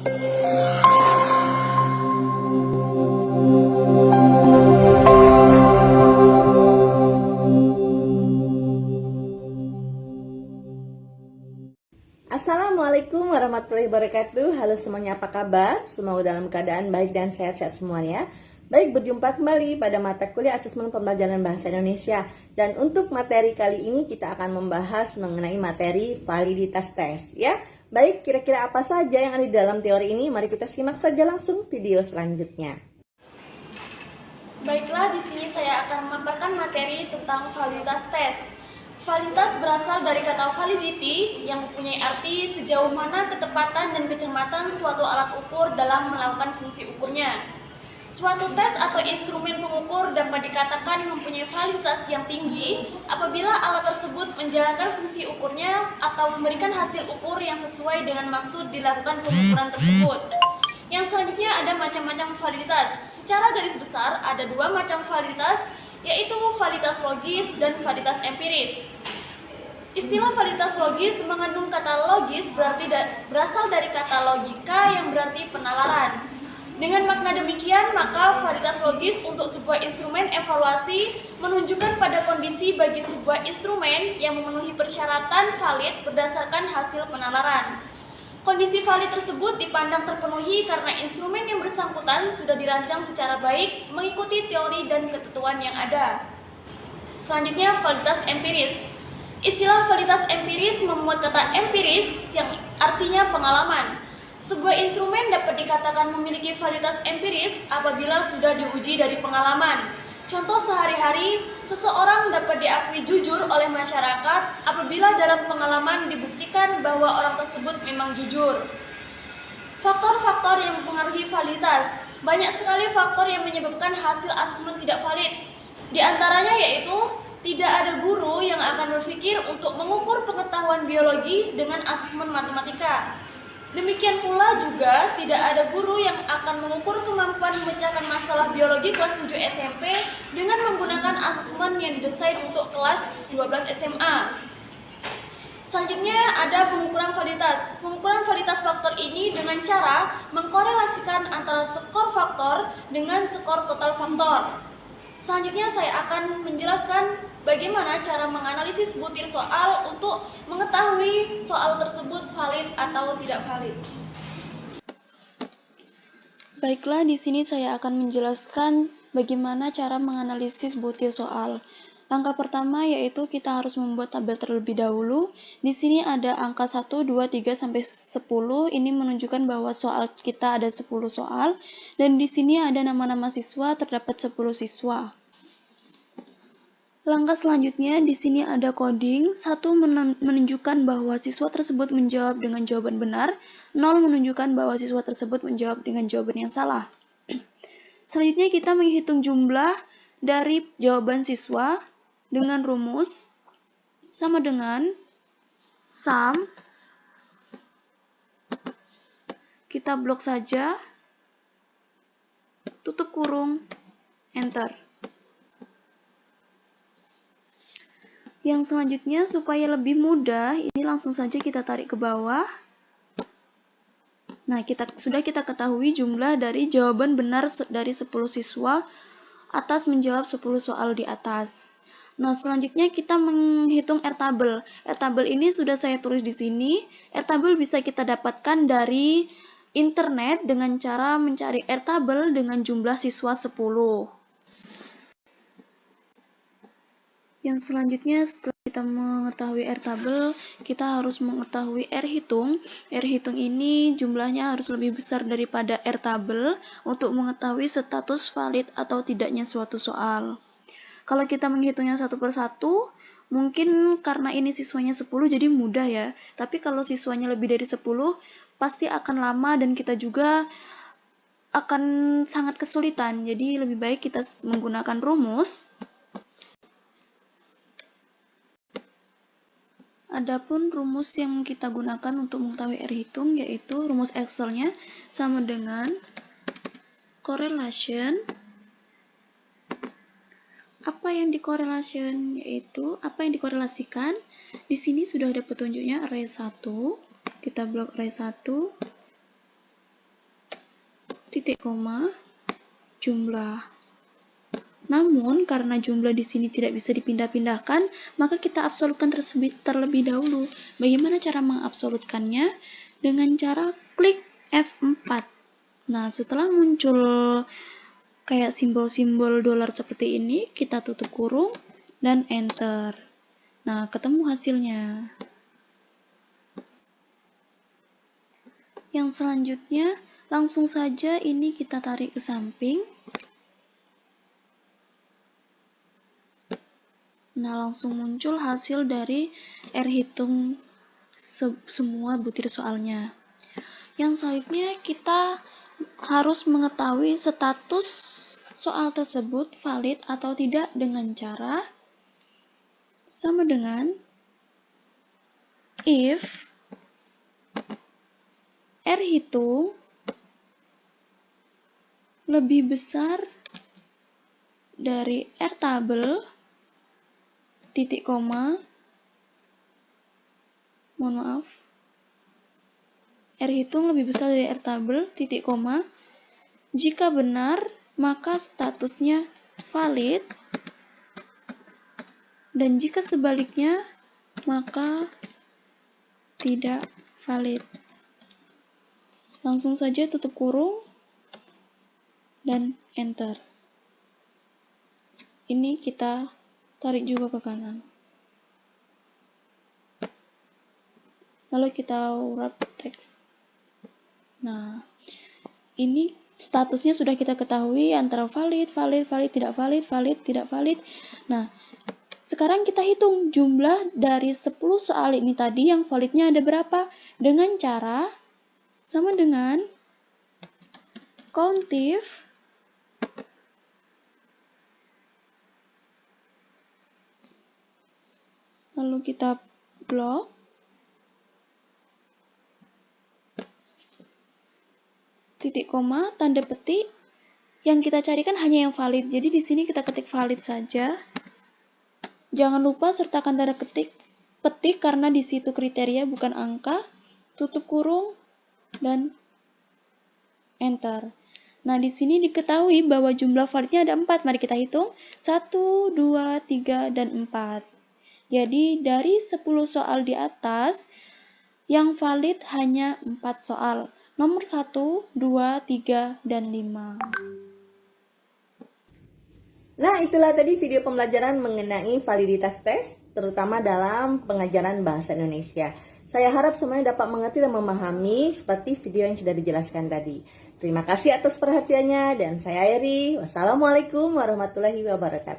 Assalamualaikum warahmatullahi wabarakatuh. Halo semuanya, apa kabar? Semoga dalam keadaan baik dan sehat-sehat semuanya. Baik, berjumpa kembali pada mata kuliah asesmen pembelajaran bahasa Indonesia. Dan untuk materi kali ini kita akan membahas mengenai materi validitas tes, ya. Baik, kira-kira apa saja yang ada di dalam teori ini? Mari kita simak saja langsung video selanjutnya. Baiklah, di sini saya akan memaparkan materi tentang validitas tes. Validitas berasal dari kata validity yang mempunyai arti sejauh mana ketepatan dan kecermatan suatu alat ukur dalam melakukan fungsi ukurnya. Suatu tes atau instrumen pengukur dapat dikatakan mempunyai validitas yang tinggi apabila alat tersebut menjalankan fungsi ukurnya atau memberikan hasil ukur yang sesuai dengan maksud dilakukan pengukuran tersebut. Yang selanjutnya ada macam-macam validitas. Secara garis besar ada dua macam validitas, yaitu validitas logis dan validitas empiris. Istilah validitas logis mengandung kata logis berasal dari kata logika yang berarti penalaran. Dengan makna demikian, maka validitas logis untuk sebuah instrumen evaluasi menunjukkan pada kondisi bagi sebuah instrumen yang memenuhi persyaratan valid berdasarkan hasil penalaran. Kondisi valid tersebut dipandang terpenuhi karena instrumen yang bersangkutan sudah dirancang secara baik mengikuti teori dan ketentuan yang ada. Selanjutnya, validitas empiris. Istilah validitas empiris memuat kata empiris yang artinya pengalaman. Sebuah instrumen dapat dikatakan memiliki validitas empiris apabila sudah diuji dari pengalaman. Contoh sehari-hari, seseorang dapat diakui jujur oleh masyarakat apabila dalam pengalaman dibuktikan bahwa orang tersebut memang jujur. Faktor-faktor yang mempengaruhi validitas. Banyak sekali faktor yang menyebabkan hasil asesmen tidak valid. Di antaranya yaitu tidak ada guru yang akan berpikir untuk mengukur pengetahuan biologi dengan asesmen matematika. Demikian pula juga tidak ada guru yang akan mengukur kemampuan memecahkan masalah biologi kelas 7 SMP dengan menggunakan asesmen yang didesain untuk kelas 12 SMA. Selanjutnya ada pengukuran validitas. Pengukuran validitas faktor ini dengan cara mengkorelasikan antara skor faktor dengan skor total faktor. Selanjutnya saya akan menjelaskan bagaimana cara menganalisis butir soal untuk mengetahui soal tersebut valid atau tidak valid. Baiklah, di sini saya akan menjelaskan bagaimana cara menganalisis butir soal. Langkah pertama yaitu kita harus membuat tabel terlebih dahulu. Di sini ada angka 1, 2, 3 sampai 10. Ini menunjukkan bahwa soal kita ada 10 soal dan di sini ada nama-nama siswa, terdapat 10 siswa. Langkah selanjutnya di sini ada coding. 1 menunjukkan bahwa siswa tersebut menjawab dengan jawaban benar, 0 menunjukkan bahwa siswa tersebut menjawab dengan jawaban yang salah. Selanjutnya kita menghitung jumlah dari jawaban siswa dengan rumus sama dengan sum, kita blok saja, tutup kurung, enter. Yang selanjutnya supaya lebih mudah, ini langsung saja kita tarik ke bawah. Nah, sudah kita ketahui jumlah dari jawaban benar dari 10 siswa atas menjawab 10 soal di atas. Nah, selanjutnya kita menghitung R-tabel. R-tabel ini sudah saya tulis di sini. R-tabel bisa kita dapatkan dari internet dengan cara mencari R-tabel dengan jumlah siswa 10. Yang selanjutnya setelah kita mengetahui R-tabel, kita harus mengetahui R-hitung. R-hitung ini jumlahnya harus lebih besar daripada R-tabel untuk mengetahui status valid atau tidaknya suatu soal. Kalau kita menghitungnya satu per satu, mungkin karena ini siswanya 10 jadi mudah ya. Tapi kalau siswanya lebih dari 10, pasti akan lama dan kita juga akan sangat kesulitan. Jadi lebih baik kita menggunakan rumus. Adapun rumus yang kita gunakan untuk mengetahui R-hitung yaitu rumus Excel-nya sama dengan correlation. Apa yang dikorelasikan? Di sini sudah ada petunjuknya array 1. Kita blok array 1. titik koma, jumlah. Namun, karena jumlah di sini tidak bisa dipindah-pindahkan, maka kita absolutkan terlebih dahulu. Bagaimana cara mengabsolutkannya? Dengan cara klik F4. Nah, setelah muncul kayak simbol-simbol dolar seperti ini, kita tutup kurung dan enter. Nah, ketemu hasilnya. Yang selanjutnya, langsung saja ini kita tarik ke samping. Nah, langsung muncul hasil dari R hitung semua butir soalnya. Yang selanjutnya, kita harus mengetahui status soal tersebut valid atau tidak dengan cara sama dengan if R hitung lebih besar dari R tabel, titik koma, R hitung lebih besar dari R tabel, titik koma. Jika benar, maka statusnya valid, dan jika sebaliknya, maka tidak valid. Langsung saja tutup kurung dan enter. Ini kita tarik juga ke kanan. Lalu kita wrap teks. Nah, ini statusnya sudah kita ketahui antara valid, tidak valid. Nah, sekarang kita hitung jumlah dari 10 soal ini tadi yang validnya ada berapa? Dengan cara sama dengan countif lalu kita blok titik koma, tanda petik. Yang kita carikan hanya yang valid. Jadi di sini kita ketik valid saja. Jangan lupa sertakan tanda petik karena di situ kriteria bukan angka. Tutup kurung dan enter. Nah, di sini diketahui bahwa jumlah validnya ada 4. Mari kita hitung. 1, 2, 3, dan 4. Jadi dari 10 soal di atas, yang valid hanya 4 soal. Nomor 1, 2, 3, dan 5. Nah, itulah tadi video pembelajaran mengenai validitas tes, terutama dalam pengajaran bahasa Indonesia. Saya harap semuanya dapat mengerti dan memahami seperti video yang sudah dijelaskan tadi. Terima kasih atas perhatiannya, dan saya Eri. Wassalamualaikum warahmatullahi wabarakatuh.